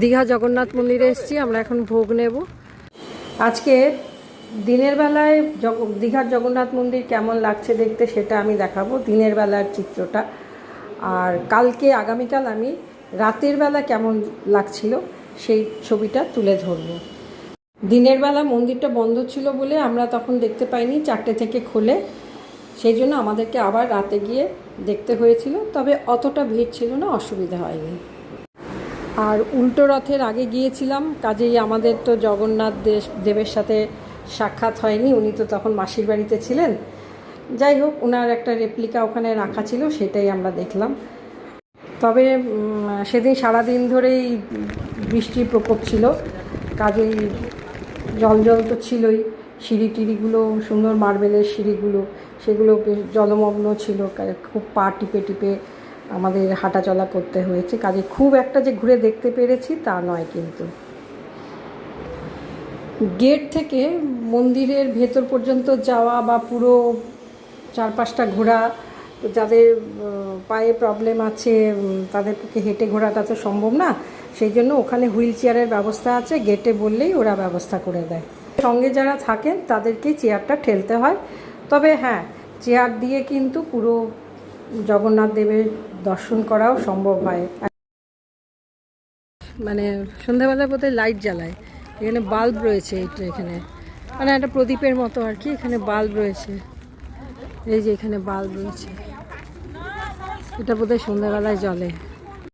দীঘা জগন্নাথ মন্দিরে এসেছি, আমরা এখন ভোগ নেব। আজকে দিনের বেলায় দীঘার জগন্নাথ মন্দির কেমন লাগছে দেখতে সেটা আমি দেখাবো, দিনের বেলার চিত্রটা। আর কালকে আগামীকাল আমি রাতের বেলা কেমন লাগছিল সেই ছবিটা তুলে ধরবো। দিনের বেলা মন্দিরটা বন্ধ ছিল বলে আমরা তখন দেখতে পাইনি, 4টে থেকে খোলে, সেই জন্য আমাদেরকে আবার রাতে গিয়ে দেখতে হয়েছিল। তবে অতটা ভিড় ছিল না, অসুবিধা হয়নি। আর উল্টো রথের আগে গিয়েছিলাম, কাজেই আমাদের তো জগন্নাথ দেবের সাথে সাক্ষাৎ হয়নি, উনি তো তখন মাসির বাড়িতে ছিলেন। যাই হোক, ওনার একটা রেপ্লিকা ওখানে রাখা ছিল, সেটাই আমরা দেখলাম। তবে সেদিন সারাদিন ধরেই বৃষ্টির প্রকোপ ছিল, কাজেই জল তো ছিলই। সিঁড়ি টিড়িগুলো সুন্দর মার্বেলের সিঁড়িগুলো, সেগুলো বেশ জলমগ্ন ছিল, খুব পা টিপে টিপে আমাদের হাঁটা চলা করতে হয়েছে। কাজে খুব একটা যে ঘুরে দেখতে পেরেছি তা নয়। কিন্তু গেট থেকে মন্দিরের ভেতর পর্যন্ত যাওয়া বা পুরো চারপাশটা ঘোরা, যাদের পায়ে প্রবলেম আছে তাদের পক্ষে হেঁটে ঘোরাটা তো সম্ভব না, সেই জন্য ওখানে হুইল চেয়ারের ব্যবস্থা আছে, গেটে বললেই ওরা ব্যবস্থা করে দেয়। সঙ্গে যারা থাকেন তাদেরকেই চেয়ারটা ঠেলতে হয়। তবে হ্যাঁ, চেয়ার দিয়ে কিন্তু পুরো জগন্নাথ দেবের দর্শন করাও সম্ভব হয়। মানে সন্ধ্যাবেলা বোধহয় লাইট জ্বালায়, এখানে বাল্ব রয়েছে, এইটা এখানে মানে একটা প্রদীপের মতো আর কি, এখানে বাল্ব রয়েছে, এই যে এখানে বাল্ব রয়েছে, এটা বোধহয় সন্ধ্যাবেলায় জ্বলে।